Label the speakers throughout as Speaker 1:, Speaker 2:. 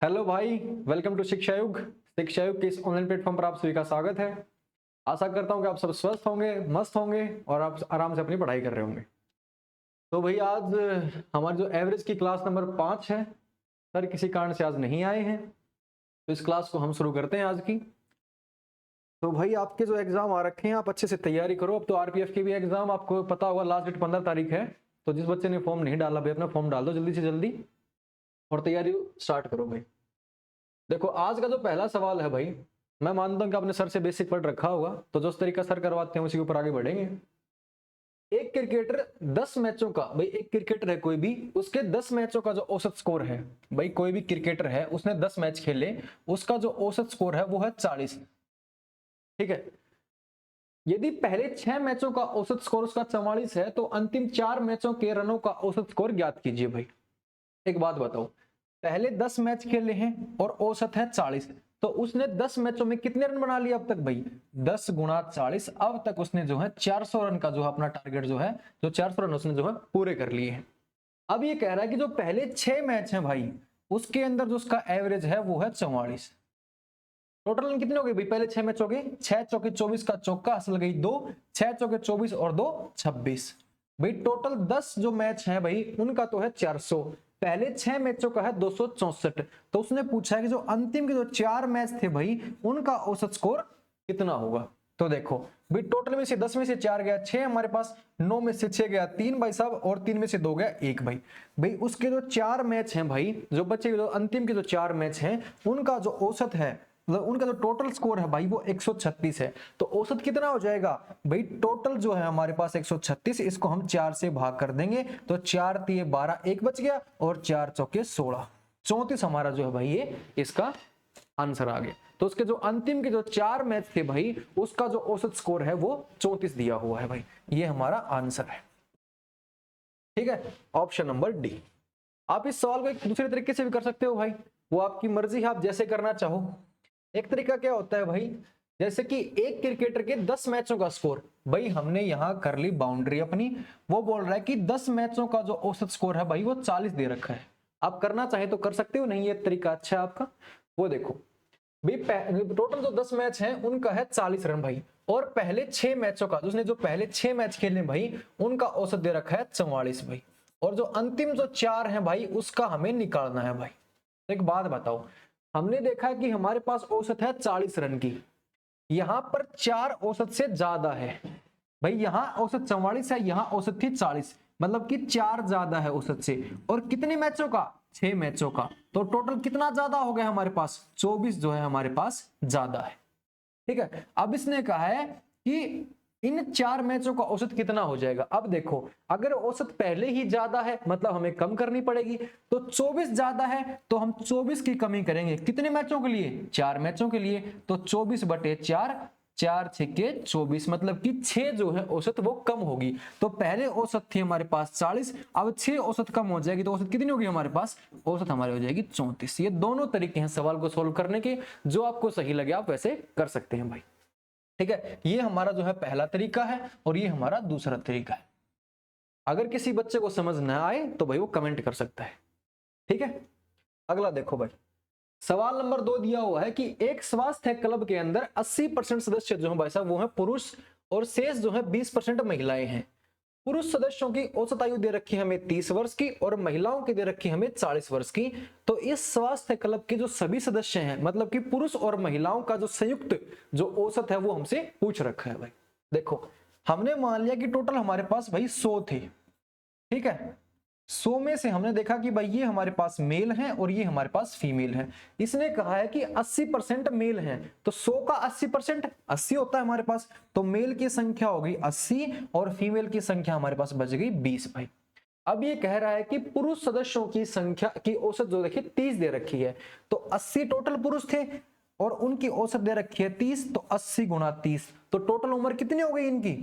Speaker 1: Hello भाई, welcome to शिक्षा युग। शिक्षा युग के इस ऑनलाइन प्लेटफॉर्म पर आप सभी का स्वागत है। आशा करता हूं कि आप सब स्वस्थ होंगे, मस्त होंगे और आप आराम से अपनी पढ़ाई कर रहे होंगे। तो भाई आज हमारी जो एवरेज की क्लास नंबर 5 है, सर किसी कारण से आज नहीं आए हैं, तो इस क्लास को हम शुरू करते हैं आज की। तो भाई आपके जो एग्जाम आ रखे हैं आप अच्छे से तैयारी करो। अब तो आरपीएफ की भी एग्जाम आपको पता होगा, लास्ट डेट 15 तारीख है। तो जिस बच्चे ने फॉर्म नहीं डाला भाई अपना फॉर्म डाल दो जल्दी से जल्दी और तैयारी स्टार्ट करो भाई। देखो आज का जो पहला सवाल है भाई, मैं मानता हूं कि आपने सर से बेसिक पढ़ रखा होगा, तो जो तरीका सर करवाते हैं उसी के ऊपर आगे बढ़ेंगे। एक क्रिकेटर 10 मैचों का, भाई एक क्रिकेटर है कोई भी, उसके 10 मैचों का जो औसत स्कोर है, भाई कोई भी क्रिकेटर है उसने 10 मैच खेले, उसका जो औसत स्कोर है वो है 40। ठीक है। यदि पहले 6 मैचों का औसत स्कोर उसका 44 है तो अंतिम 4 मैचों के रनों का औसत स्कोर ज्ञात कीजिए। भाई एक बात बताओ, पहले 10 मैच खेले हैं और औसत है 40, तो उसने 10 मैचों में कितने रन बना लिए अब तक भाई? 10 गुणा 40, अब तक उसने जो है 400 रन का जो है अपना टारगेट जो है, जो 400 रन उसने जो है पूरे कर लिए हैं। अब ये कह रहा है कि जो पहले 6 मैच हैं भाई, उसके अंदर जो उसका एवरेज है वो है 44। टोटल रन कितने हो गए भाई? पहले 6 मैच हो गए, 6 चौके 24 का चौका हासिल गई 2, 6 चौके 24 और 2 26। भाई टोटल 10 जो मैच है भाई उनका तो है 400, पहले 6 मैचों का है 264। तो उसने पूछा है कि जो अंतिम के जो 4 मैच थे भाई उनका औसत स्कोर कितना होगा। तो देखो भाई टोटल में से 10 में से 4 गया 6 हमारे पास, 9 में से 6 गया 3 भाई साहब, और 3 में से 2 गया 1 भाई। भाई उसके जो 4 मैच हैं भाई, जो बच्चे जो अंतिम के जो 4 मैच हैं उनका जो औसत है, मतलब उनका जो टोटल स्कोर है भाई वो 136 है। तो औसत कितना हो जाएगा भाई? टोटल जो है हमारे पास 136, इसको हम 4 से भाग कर देंगे तो 4 तिये 12, 1 बच गया और 4 चौके 16, 34 हमारा जो है भाई ये इसका आंसर आ गया। तो उसके जो अंतिम के जो 4 मैच थे भाई उसका जो औसत स्कोर है वो 34 दिया हुआ है भाई, ये हमारा आंसर है। ठीक है, ऑप्शन नंबर डी। आप इस सवाल को एक दूसरे तरीके से भी कर सकते हो भाई, वो आपकी मर्जी है, आप जैसे करना चाहो। एक तरीका क्या होता है भाई, जैसे कि एक क्रिकेटर के 10 मैचों का स्कोर, भाई हमने यहां कर ली बाउंड्री अपनी, वो बोल रहा है कि 10 मैचों का जो औसत स्कोर है भाई वो 40 दे रखा है। आप करना चाहे तो कर सकते हो, नहीं ये तरीका अच्छा है आपका। वो देखो भाई टोटल जो 10 मैच हैं उनका है 40 रन भाई, और पहले 6 मैचों का, उसने जो पहले 6 मैच खेले भाई उनका औसत दे रखा है 44 भाई, और जो अंतिम जो 4 हैं भाई उसका हमें निकालना है भाई। तो एक बात बताओ, हमने देखा कि हमारे पास औसत है 40 रन की, यहां पर 4 औसत से ज्यादा है भाई, यहां औसत 44 है, यहां औसत थी 40, मतलब कि 4 ज्यादा है औसत से। और कितने मैचों का? 6 मैचों का। तो टोटल कितना ज्यादा हो गया हमारे पास? 24 जो है हमारे पास ज्यादा है। ठीक है, अब इसने कहा है कि इन 4 मैचों का औसत कितना हो जाएगा। अब देखो अगर औसत पहले ही ज्यादा है मतलब हमें कम करनी पड़ेगी, तो 24 ज्यादा है तो हम 24 की कमी करेंगे, कितने मैचों के लिए? 4 मैचों के लिए। तो 24/4, 4 छक्के 24, मतलब कि 6 जो है औसत वो कम होगी। तो पहले औसत थी हमारे पास 40, अब 6 औसत कम हो जाएगी, तो औसत कितनी होगी हमारे पास? औसत हमारी हो जाएगी 34। ये दोनों तरीके हैं सवाल को सोल्व करने के, जो आपको सही लगे आप वैसे कर सकते हैं भाई। ठीक है, ये हमारा जो है पहला तरीका है और ये हमारा दूसरा तरीका है। अगर किसी बच्चे को समझ ना आए तो भाई वो कमेंट कर सकता है। ठीक है, अगला देखो भाई, सवाल नंबर 2 दिया हुआ है कि एक स्वास्थ्य क्लब के अंदर 80% सदस्य जो है भाई साहब वो है पुरुष, और शेष जो है 20% महिलाएं हैं। पुरुष सदस्यों की औसत आयु दे रखी है हमें 30 वर्ष की और महिलाओं की दे रखी है हमें 40 वर्ष की। तो इस स्वास्थ्य क्लब के जो सभी सदस्य हैं, मतलब कि पुरुष और महिलाओं का जो संयुक्त जो औसत है वो हमसे पूछ रखा है भाई। देखो हमने मान लिया कि टोटल हमारे पास भाई 100 थे। ठीक है, 100 में से हमने देखा कि भाई ये हमारे पास मेल हैं और ये हमारे पास फीमेल हैं। इसने कहा है कि 80% मेल हैं, तो 100 का 80% 80 होता है हमारे पास, तो मेल की संख्या हो गई 80 और फीमेल की संख्या हमारे पास बच गई 20 भाई। अब ये कह रहा है कि पुरुष सदस्यों की संख्या की औसत जो देखिए 30 दे रखी है, तो 80 टोटल पुरुष थे और उनकी औसत दे रखी है 30, तो 80 गुणा 30, तो टोटल उम्र कितनी हो गई इनकी?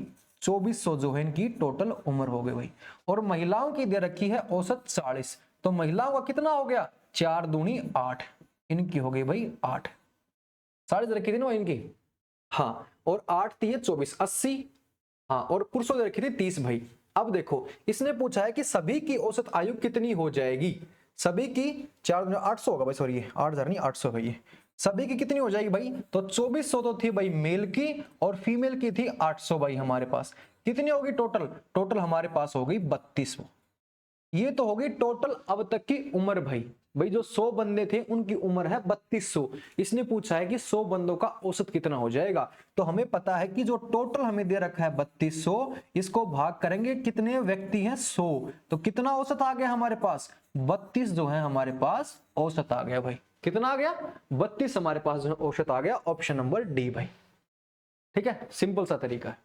Speaker 1: 2400 जो है इनकी टोटल उम्र हो गई भाई। और महिलाओं की दे रखी है औसत 40, तो महिलाओं का कितना हो गया? 4 दूनी 8, इनकी हो गई भाई 8, 40 रखी थी ना इनकी, हाँ, और 8 थी 24, 80, हाँ, और पुरुषों दे रखी थी 30 भाई। अब देखो इसने पूछा है कि सभी की औसत आयु कितनी हो जाएगी। सभी की 4 होगा भाई, सॉरी 8000 नहीं 800 है ये। सभी की कितनी हो जाएगी भाई, तो 2400 तो थी भाई मेल की और फीमेल की थी 800 भाई हमारे पास। कितनी होगी टोटल, टोटल हमारे पास हो गई 32। ये तो होगी टोटल अब तक की उम्र भाई। भाई जो 100 बंदे थे उनकी उम्र है 3200। इसने पूछा है कि 100 बंदों का औसत कितना हो जाएगा। तो हमें पता है कि जो टोटल हमें दे रखा है 3200, इसको भाग करेंगे कितने व्यक्ति हैं 100, तो कितना औसत आ गया हमारे पास 32 जो है हमारे पास औसत आ गया भाई। कितना आ गया 32 हमारे पास जो है औसत आ गया। ऑप्शन नंबर डी भाई। ठीक है, सिंपल सा तरीका है।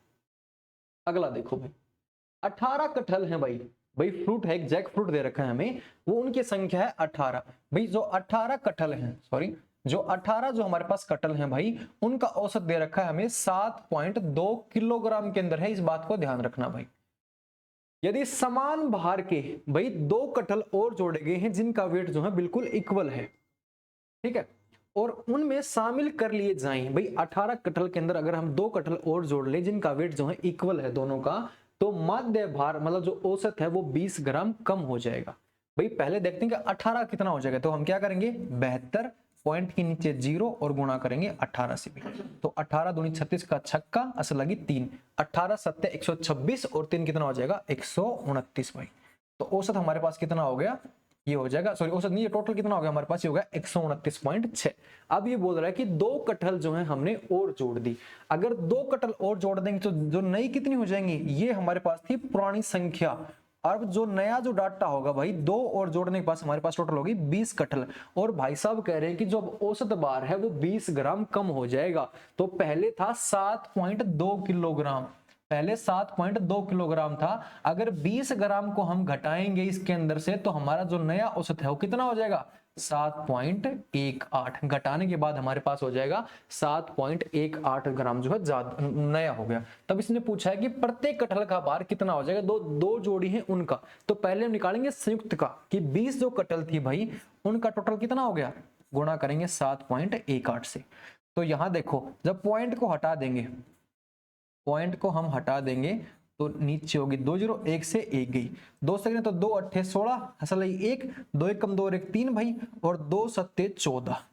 Speaker 1: अगला देखो भाई, 18 कटहल हैं भाई। भाई फ्रूट है, एक जैक फ्रूट दे रखा है हमें, वो उनकी संख्या है 18। भाई जो 18 कटहल हैं, सॉरी जो 18 जो हमारे पास कटहल हैं भाई, उनका औसत दे रखा है हमें 7.2 किलोग्राम के अंदर है। इस बात को ध्यान रखना भाई। यदि समान भार के भाई 2 कटहल और जोड़े गए हैं जिनका वेट जो है बिल्कुल इक्वल है, ठीक है, और उनमें शामिल कर लिए जाएं। भाई 18 कटहल के अंदर अगर हम 2 कटहल और जोड़ लें जिनका वेट जो है इक्वल है दोनों का, तो माध्य भार मतलब जो औसत है वो 20 ग्राम कम हो जाएगा। भाई पहले देखते हैं कि 18 कितना हो जाएगा, तो हम क्या करेंगे 72 पॉइंट के नीचे 0 और गुणा करेंगे 18 से भी। तो 18 दूनी 36 का छक्का असल लगी 3, 18 सत्ते 126 और 3 कितना हो जाएगा 129 भाई। तो औसत हमारे पास कितना हो गया, ये हो जाएगा, सॉरी औसत नहीं, ये टोटल कितना हो गया हमारे पास, ये हो गया 129.6। अब ये बोल रहा है कि 2 कटहल जो है हमने और जोड़ दी। अगर 2 कटहल और जोड़ देंगे तो जो नई कितनी हो जाएंगी, ये हमारे पास थी पुरानी संख्या। अब जो नया जो डाटा होगा भाई 2 और जोड़ने के पास हमारे पास टोटल होगी 20 कटहल। और भाई साहब कह रहे हैं कि जो औसत भार है वो 20 ग्राम कम हो जाएगा। तो पहले था 7.2 किलोग्राम, पहले 7.2 किलोग्राम था। अगर 20 ग्राम को हम घटाएंगे इसके अंदर से तो हमारा जो नया औसत है वो कितना हो जाएगा 7.18। घटाने के बाद हमारे पास हो जाएगा 7.18 ग्राम जो है ज्यादा नया हो गया। तब इसने पूछा है कि प्रत्येक कटहल का भार कितना हो जाएगा, दो जोड़ी है उनका। तो पहले हम निकालेंगे संयुक्त का कि 20 जो कटहल थी भाई उनका टोटल कितना हो गया, गुणा करेंगे 7.18 से। तो यहां देखो जब पॉइंट को हटा देंगे, पॉइंट को हम हटा देंगे तो नीचे होगी 2 0, 1 से 1 गई, 2 से तो 2 8 16 असल 1, 2 1 कम 2 और 1 3 भाई, और 2 7 14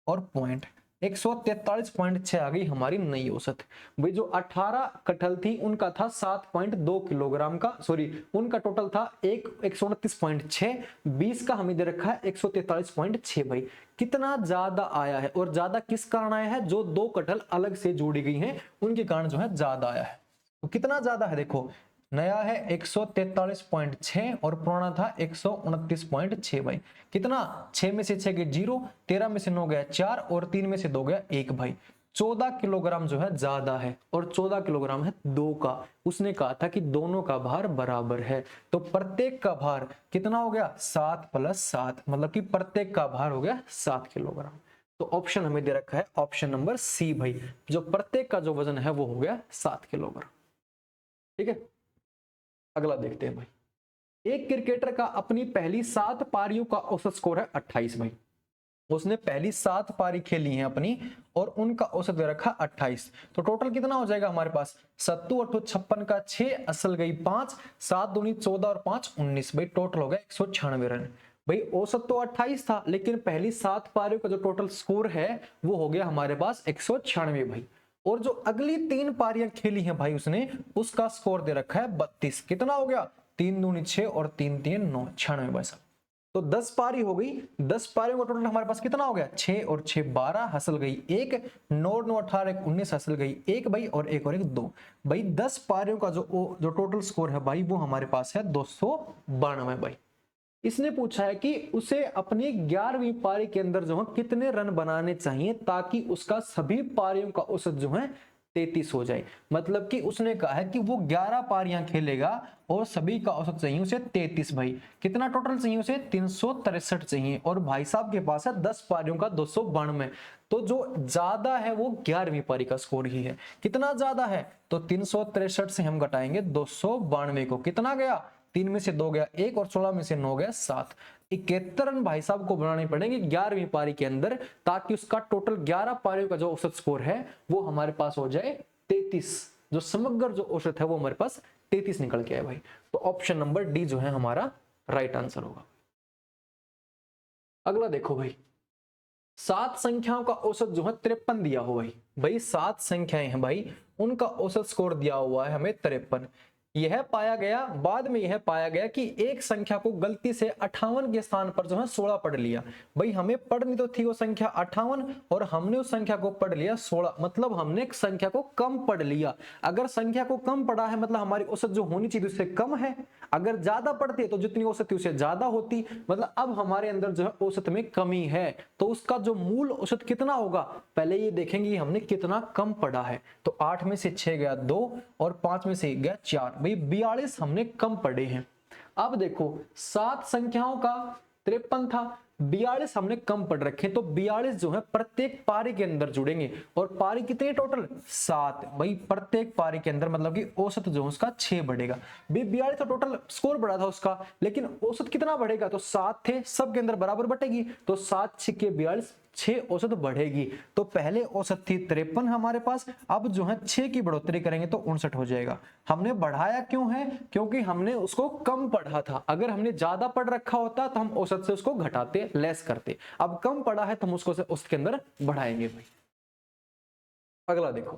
Speaker 1: और पॉइंट 143.6 आ गई हमारी नई औसत। भाई जो 18 कटहल थी उनका था 7.2 किलोग्राम का, सॉरी उनका टोटल था 129.6, 20 का हमें दे रखा है 143.6। भाई कितना ज्यादा आया है, और ज्यादा किस कारण आया है, जो 2 कटहल अलग से जोड़ी गई हैं उनके कारण जो है ज्यादा आया है। तो कितना ज्यादा है देखो, नया है 143.6 और पुराना था 129.6। भाई कितना, 6 में से 6 गए 0, 13 में से 9 गया 4 और 3 में से 2 गया 1 भाई। 14 किलोग्राम जो है ज्यादा है और 14 किलोग्राम है 2 का। उसने कहा था कि दोनों का भार बराबर है, तो प्रत्येक का भार कितना हो गया 7 + 7, मतलब कि प्रत्येक का भार हो गया 7 किलोग्राम। तो ऑप्शन हमें दे रखा है ऑप्शन नंबर सी भाई, जो प्रत्येक का जो वजन है वो हो गया 7 किलोग्राम। ठीक है, अगला देखते हैं भाई। एक क्रिकेटर का अपनी पहली 7 पारियों का औसत स्कोर है 28 भाई। उसने पहली 7 पारी खेली हैं अपनी और उनका औसत दे रखा 28। तो टोटल कितना हो जाएगा हमारे पास, 7 8 56 का 6 असल गई 5, 7 दूनी 14 और 5 19। भाई टोटल हो गया 196 रन। भाई औसत तो 28 था लेकिन पहली 7 पारियों का जो टोटल स्कोर है वो हो गया हमारे पास 196 भाई। और जो अगली 3 पारियां खेली हैं भाई उसने, उसका स्कोर दे रखा है 32। कितना हो गया, 3 दूनी 6 और 3 3 9, 96 भाई साहब। तो 10 पारी हो गई, 10 पारियों का टोटल हमारे पास कितना हो गया, 6 और 6 12 हसल गई 1, 9 9 18 1 19 हसल गई 1 भाई, और 1 और 1 2 भाई। 10 पारियों का जो टोटल स्कोर है भाई वो हमारे पास है 292 भाई। इसने पूछा है कि उसे अपनी 11वीं पारी के अंदर जो है कितने रन बनाने चाहिए ताकि उसका सभी पारियों का औसत जो है 33 हो जाए। मतलब कि उसने कहा है कि वो 11 पारियां खेलेगा और सभी का औसत चाहिए उसे 33 भाई। कितना टोटल चाहिए उसे, 363 चाहिए, और भाई साहब के पास है 10 पारियों का 292। तो जो ज्यादा है वो 11वीं पारी का स्कोर ही है। कितना ज्यादा है, तो 363 से हम घटाएंगे 292 को, कितना गया, 3 में से 2 गया 1 और 16 में से 9 गया 7। 71 रन भाई साहब को बनाने पड़ेंगे 11वीं पारी के अंदर ताकि उसका टोटल 11 पारियों का जो औसत स्कोर है वो हमारे पास हो जाए 33। जो समग्र जो औसत है वो हमारे पास 33 निकल के आए भाई। तो ऑप्शन नंबर डी जो है हमारा राइट आंसर होगा। अगला देखो भाई, 7 संख्याओं का औसत जो है 53 दिया हुआ है भाई। 7 संख्याएं हैं भाई, उनका औसत स्कोर दिया हुआ है हमें 53। यह पाया गया, बाद में यह पाया गया कि एक संख्या को गलती से 58 के स्थान पर जो है 16 पढ़ लिया। भाई हमें पढ़नी तो थी वो संख्या 58 और हमने उस संख्या को पढ़ लिया 16, मतलब हमने एक संख्या को कम पढ़ लिया। अगर संख्या को कम पढ़ा है मतलब हमारी औसत जो होनी चाहिए उससे कम है, अगर ज्यादा पढ़ते तो जितनी औसत थी उससे ज्यादा होती, मतलब अब हमारे अंदर जो है औसत में कमी है। तो उसका जो मूल औसत कितना होगा, पहले ये देखेंगे हमने कितना कम पढ़ा है। तो 8 में से 6 गया 2 और 5 में से 1 गया 4, भाई 42 हमने कम पढ़े हैं। अब देखो 7 संख्याओं का 53 था, 42 हमने कम पढ़ रखे, तो 42 जो है प्रत्येक पारी के अंदर जुड़ेंगे। और पारी कितने टोटल 7, भाई प्रत्येक पारी के अंदर मतलब कि औसत जो है उसका 6 बढ़ेगा। 42 तो टोटल स्कोर बढ़ा था उसका, लेकिन औसत कितना बढ़ेगा, तो 7 थे, सब के अंदर बराबर बटेगी, तो 7 6 के 42, 6 औसत बढ़ेगी। तो पहले औसत थी 53 हमारे पास, अब जो है 6 की बढ़ोतरी करेंगे तो 59 हो जाएगा। हमने बढ़ाया क्यों है, क्योंकि हमने उसको कम पढ़ा था। अगर हमने ज्यादा पढ़ रखा होता तो हम औसत से उसको घटाते, लेस करते। अब कम पढ़ा है तो हम उसको उसके अंदर बढ़ाएंगे भाई। अगला देखो,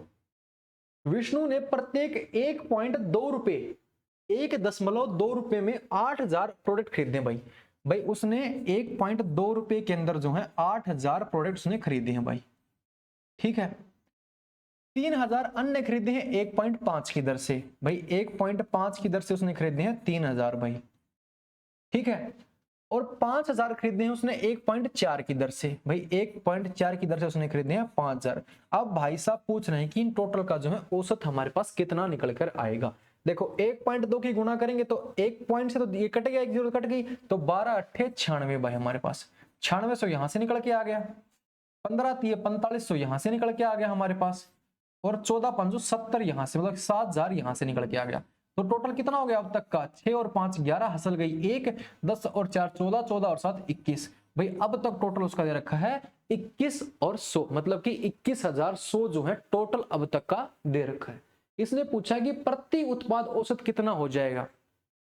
Speaker 1: विष्णु ने प्रत्येक 1.2 रुपए, 1.2 रुपए में 8000 प्रोडक्ट खरीदे भाई। भाई उसने 1.2 रुपए के अंदर जो है 8000 प्रोडक्ट उसने खरीदे हैं भाई, ठीक है। 3000 अन्य खरीदे हैं 1.5 की दर से, भाई 1.5 की दर से उसने खरीदे हैं 3000 भाई, ठीक है। और 5000 खरीदे हैं उसने 1.4 की दर से, भाई 1.4 की दर से उसने खरीदे हैं 5000। अब भाई साहब पूछ रहे हैं कि इन टोटल का जो है औसत हमारे पास कितना निकल कर आएगा। देखो 1.2 की गुणा करेंगे तो 1 पॉइंट से तो ये कट गया, 1 जीरो कट गई, तो 12 अट्ठे 96 भाई हमारे पास 9600 यहां से निकल के आ गया, 15 3 4500 यहां से निकल के आ गया हमारे पास, और 14 5 70 यहां से, मतलब 7000 यहां से निकल के आ गया। तो टोटल कितना हो गया अब तक का, 6 और 5 11 हसल गई 1, 10 और 4 14, 14 और 7 21। भाई अब तक टोटल उसका दे रखा है 21 और 100, मतलब कि 21100 जो है टोटल अब तक का दे रखा है। इसने पूछा कि प्रति उत्पाद औसत कितना हो जाएगा।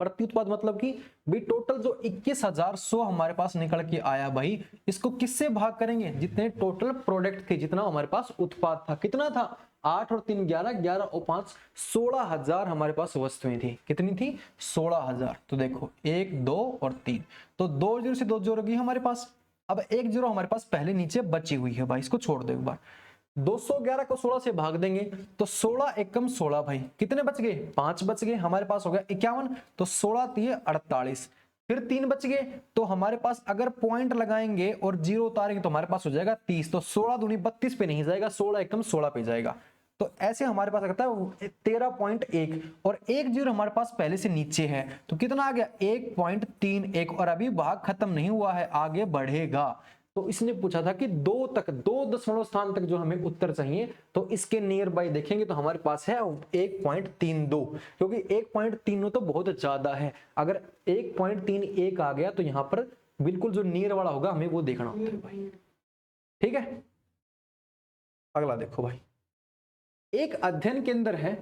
Speaker 1: प्रति उत्पाद मतलब कि भाई टोटल जो 21100 हमारे पास निकल के आया भाई, इसको किससे भाग करेंगे, जितने टोटल प्रोडक्ट थे, जितना हमारे पास उत्पाद था, कितना था 8 और 3 11, 11 और 5 16000 हमारे पास वस्तुएं थी। कितनी थी 16000। तो देखो 1 2 और 3, तो 2 जीरो से 2 जोड़ गई हमारे पास। अब 1 जीरो हमारे पास पहले नीचे बची हुई है भाई, इसको छोड़ दो एक बार। 211 को 16 से भाग देंगे तो 16 एकम 16 भाई, कितने बच गए 5 बच गए, हमारे पास हो गया 51, तो 16 3 48, फिर 3 बच गए, तो हमारे पास अगर पॉइंट लगाएंगे और जीरो उतारेंगे तो हमारे पास हो जाएगा 30, तो 16 दूनी 32 पे नहीं जाएगा, 16 एकम 16 पे जाएगा। तो ऐसे हमारे पास लगता है 13.1, और 1 जीरो हमारे पास पहले से नीचे है, तो कितना आ गया 1.31, और अभी भाग खत्म नहीं हुआ है, आगे बढ़ेगा। तो इसने पूछा था कि 2 तक, 2 दशमलव स्थान तक जो हमें उत्तर चाहिए, तो इसके नियर बाय देखेंगे तो हमारे पास है 1.32, क्योंकि 1.32 तो बहुत ज्यादा है। अगर 1.31 आ गया तो यहां पर बिल्कुल जो नियर वाला होगा हमें वो देखना होता है भाई, ठीक है। अगला देखो भाई, एक अध्ययन के अंदर है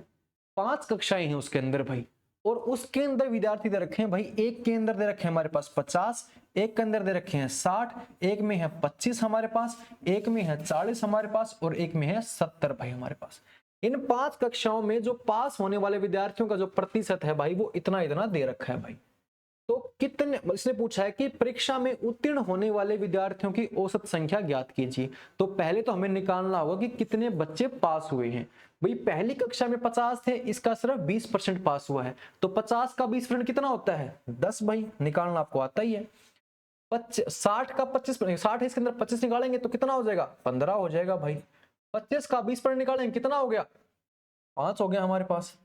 Speaker 1: 5 कक्षाएं हैं उसके अंदर भाई, और उसके अंदर विद्यार्थी दे रखे हैं भाई, एक के अंदर दे रखे हैं हमारे पास 50, एक के अंदर दे रखे हैं 60, एक में है 25 हमारे पास, एक में है 40 हमारे पास, और एक में है 70 भाई हमारे पास। इन 5 कक्षाओं में जो पास होने वाले विद्यार्थियों का जो प्रतिशत है भाई वो इतना इतना दे रखा है भाई। तो कितने, इसने पूछा है कि परीक्षा में उत्तीर्ण होने वाले विद्यार्थियों की औसत संख्या ज्ञात कीजिए। तो पहले तो हमें निकालना होगा कि कितने बच्चे पास हुए हैं। भाई पहली कक्षा में 50 थे, इसका सिर्फ 20% पास हुआ है, तो 50 का 20% कितना होता है 10 भाई, निकालना आपको आता ही है। 60 का 25, 60 है इसके अंदर 25 निकालेंगे तो कितना हो जाएगा 15 हो जाएगा भाई। 25 का 20% निकालेंगे कितना हो गया 5 हो गया हमारे पास।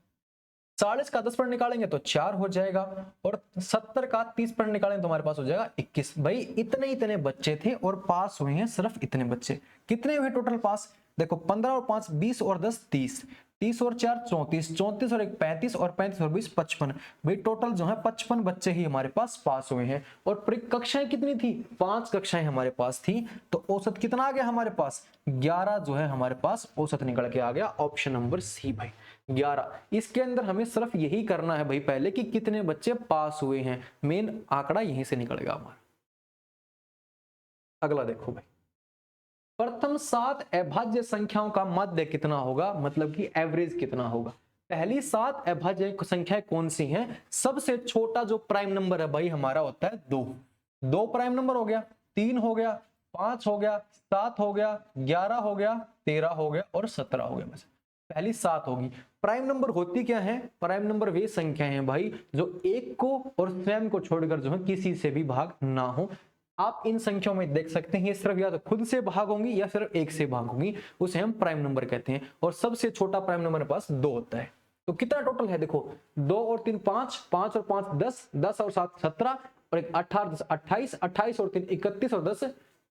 Speaker 1: 40 का 10% निकालेंगे तो 4 हो जाएगा, और 70 का 30% निकालेंगे तो हमारे पास हो जाएगा 21। भाई इतने इतने बच्चे थे और पास हुए हैं सिर्फ इतने बच्चे। कितने हुए टोटल पास, देखो 15 और 5 20 और 10 30, 30 और 4 34, 34 और 1 35, और 35 और 20 55। भाई टोटल जो है 55 बच्चे ही हमारे पास पास हुए हैं। और कक्षाएं कितनी थी 5 कक्षाएं हमारे पास थी, तो औसत कितना आ गया हमारे पास 11 जो है हमारे पास औसत निकल के आ गया, ऑप्शन नंबर सी भाई। 11। इसके अंदर हमें सिर्फ यही करना है भाई पहले कि कितने बच्चे पास हुए हैं, मेन आंकड़ा यहीं से निकलेगा हमारा। अगला देखो भाई, प्रथम 7 अभाज्य संख्याओं का मध्य कितना होगा, मतलब कि एवरेज कितना होगा। पहली 7 अभाज्य संख्याएं कौन सी हैं? सबसे छोटा जो प्राइम नंबर है भाई हमारा होता है 2। 2 प्राइम नंबर हो गया, 3 हो गया, 5 हो गया, 7 हो गया, 11 हो गया, 13 हो गया और 17 हो गया। बस पहली 7 होगी। प्राइम नंबर होती क्या है? प्राइम नंबर वे संख्याएं हैं भाई जो एक को और स्वयं को छोड़कर जो है किसी से भी भाग ना हो। आप इन संख्याओं में देख सकते हैं ये सिर्फ या तो खुद से भाग होंगी या सिर्फ एक से भाग होंगी, उसे हम प्राइम नंबर कहते हैं। और सबसे छोटा प्राइम नंबर पास 2 होता है। तो कितना टोटल है देखो, 2 और 3 5, 5 और 5 10, 10 और 7 17 और 1 18, 10 28, 28 और 3 31 और 10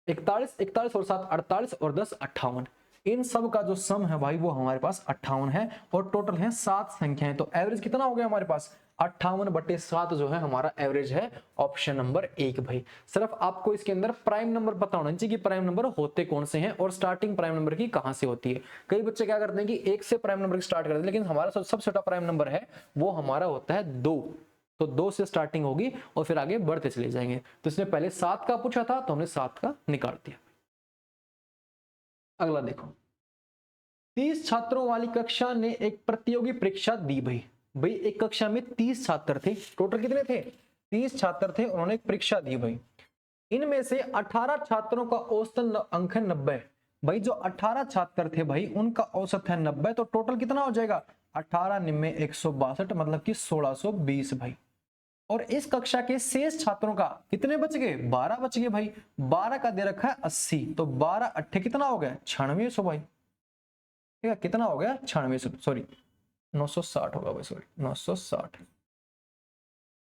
Speaker 1: 41, 41 और 7 48 और 10 58। इन सब का जो सम है भाई वो हमारे पास 58 है और टोटल है 7 संख्याएं। तो एवरेज कितना हो गया हमारे पास? 58/7 जो है हमारा एवरेज है, ऑप्शन नंबर 1 भाई। सिर्फ आपको इसके अंदर प्राइम नंबर पता होना चाहिए कि प्राइम नंबर होते कौन से हैं और स्टार्टिंग प्राइम नंबर की कहां से होती है। कई बच्चे क्या करते हैं कि 1 से प्राइम नंबर स्टार्ट करते हैं, लेकिन हमारा सबसे छोटा प्राइम नंबर है वो हमारा होता है 2। तो 2 से स्टार्टिंग होगी और फिर आगे बढ़ते चले जाएंगे। तो इसने पहले 7 का पूछा था तो हमने 7 का निकाल दिया। अगला देखो, 30 छात्रों वाली कक्षा ने एक प्रतियोगी परीक्षा दी भाई। भाई एक कक्षा में 30 छात्र थे, टोटल कितने थे? 30 छात्र थे, उन्होंने एक परीक्षा दी भाई। इनमें से 18 छात्रों का औसतन अंक है 90। भाई जो 18 छात्र थे भाई उनका औसत है 90, तो टोटल कितना हो जाएगा? 18 निम्मे 162, मतलब कि 1620 भाई। और इस कक्षा के शेष छात्रों का कितने बच गए? 12 बच गए भाई। 12 का दे रखा है 80, तो 12 अट्ठे कितना हो गया? 9600 भाई। ठीक है, कितना हो गया? 9600, सॉरी 960 होगा भाई, सॉरी 960।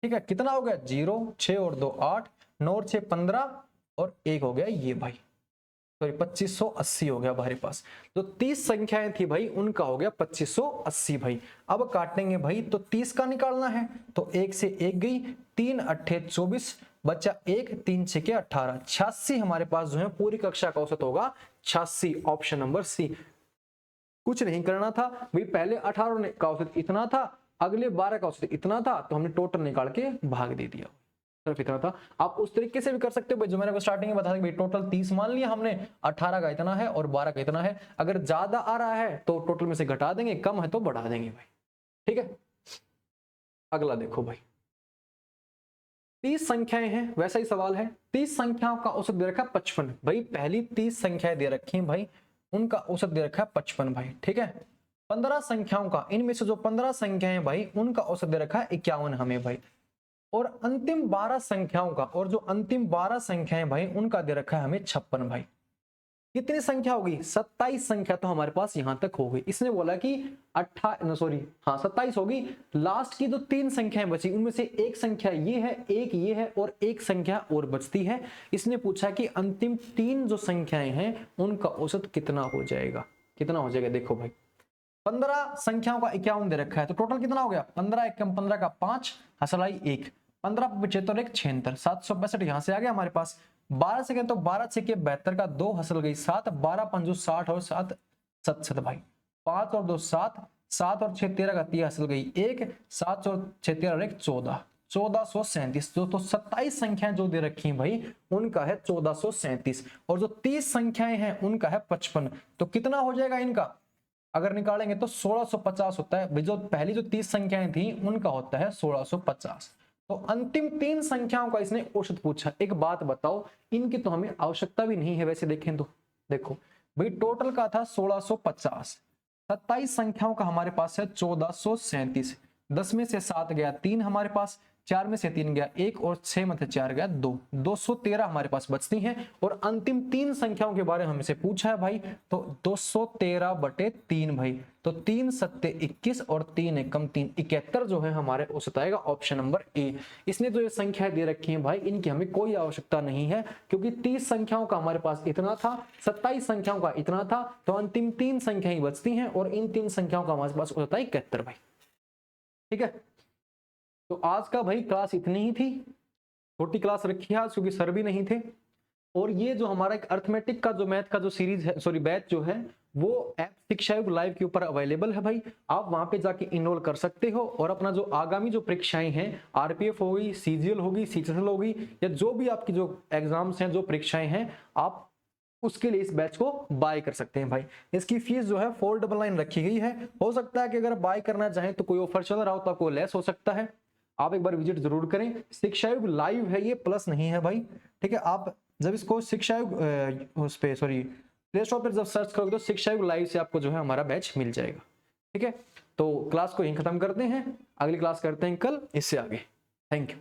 Speaker 1: ठीक है, कितना हो गया? 0 6 और 2 8, 9 और 6 15 और 1 हो गया ये भाई, सॉरी 2580 हो गया हमारे पास। जो 30 संख्याएं थी भाई उनका हो गया 2580 भाई। अब काटेंगे भाई, तो 30 का निकालना है तो 1 से 1 गई, 3 अट्ठे 24 बच्चा 1, 3 6 के 18, 86 हमारे पास जो है पूरी कक्षा का औसत होगा 86, ऑप्शन नंबर सी। कुछ नहीं करना था भाई, पहले 18 का औसत इतना था, अगले 12 का औसत इतना था, तो हमने टोटल निकाल के भाग दे दिया, सिर्फ इतना था। आप उस तरीके से भी कर सकते हो भाई, जो मैंने स्टार्टिंग में बताया भाई टोटल 30 मान लिया हमने, 18 का इतना है और 12 का इतना है। अगर ज्यादा आ रहा है तो टोटल में से घटा देंगे, कम है तो बढ़ा देंगे भाई। ठीक है, अगला देखो भाई, 30 संख्याएं हैं, वैसा ही सवाल है। 30 संख्याओं का औसत दे रखा है 55 भाई। पहली 30 संख्याएं दे रखी हैं भाई, उनका औसत दे रखा है 55 भाई। ठीक है, 15 संख्याओं का, इनमें से जो 15 संख्याएं भाई उनका औसत दे रखा है 51 हमें भाई। और अंतिम 12 संख्याओं का, और जो अंतिम 12 संख्याएं भाई उनका दे रखा है हमें 56 भाई। कितनी संख्या होगी? 27 संख्या तो हमारे पास यहां तक हो गई। इसने बोला कि 27 होगी। लास्ट की जो 3 संख्याएं बची उनमें से एक संख्या ये है, एक ये है और एक संख्या और बचती है। इसने पूछा कि अंतिम 3 जो संख्याएं हैं उनका औसत कितना हो जाएगा। कितना हो जाएगा देखो भाई, 15 संख्याओं का 51 दे रखा है, तो टोटल कितना हो गया? 15 एकम 15 का 5, हसलाई 1, 15 75 1 76, 765 यहां से आ गया हमारे पास। 12 सेकंड तो 12 6 के 72 का 2 हसल गई 7, 12 5 60 और 7 67 भाई, 5 और 2 7, 7 और 6 13 का 3 हसल गई 1, 7 और 6 13 और 1 14, 1437। तो 27 संख्याएं जो दे रखी हैं भाई उनका है 1437, और जो 30 संख्याएं हैं उनका है 55। तो कितना हो जाएगा इनका? अगर निकालेंगे तो 1650 होता है। जो पहली जो 30 संख्याएं थी उनका होता है 1650। तो अंतिम 3 संख्याओं का इसने औसत पूछा। एक बात बताओ, इनकी तो हमें आवश्यकता भी नहीं है वैसे देखें तो। देखो भाई टोटल का था 1650, 27 संख्याओं का हमारे पास है 1437, 10 में से 7 गया 3 हमारे पास, 4 में से 3 गया 1 और 6 में से 4 गया 2, 213 हमारे पास बचती हैं। और अंतिम 3 संख्याओं के बारे में हमसे पूछा है भाई, तो 213/3 भाई। तो 3 सत्ते 21 और 3 एकम 3 71 जो है हमारे औसत आएगा, ऑप्शन नंबर ए। इसने जो ये संख्या दे रखी है भाई इनकी हमें कोई आवश्यकता नहीं है, क्योंकि 30 संख्याओं का हमारे पास इतना था, 27 संख्याओं का इतना था, तो अंतिम 3 संख्याएं बचती हैं और इन 3 संख्याओं का हमारे पास औसत है 71 भाई। ठीक है, तो आज का भाई क्लास इतनी ही थी, छोटी क्लास रखी है आज क्योंकि सर भी नहीं थे। और ये जो हमारा एक अर्थमेटिक का जो मैथ का जो सीरीज है, सॉरी बैच जो है वो ऐप शिक्षा युग लाइव के ऊपर अवेलेबल है भाई। आप वहां पे जाके इनरोल कर सकते हो और अपना जो आगामी जो परीक्षाएं हैं, आरपीएफ होगी, सीजीएल होगी, सीएचएसएल होगी, या जो भी आपकी जो एग्जाम्स हैं, जो परीक्षाएं हैं, आप उसके लिए इस बैच को बाय कर सकते हैं भाई। इसकी फीस जो है 499 रखी गई है। हो सकता है कि अगर बाय करना चाहें तो कोई ऑफर चल रहा हो तो आपको लेस हो सकता है। आप एक बार विजिट जरूर करें। शिक्षा युग लाइव है, ये प्लस नहीं है भाई, ठीक है। आप जब इसको शिक्षा युग उस पे सॉरी प्ले स्टोर पर जब सर्च करोगे तो शिक्षा युग लाइव से आपको जो है हमारा बैच मिल जाएगा, ठीक है। तो क्लास को यहीं खत्म करते हैं, अगली क्लास करते हैं कल इससे आगे। Thank you.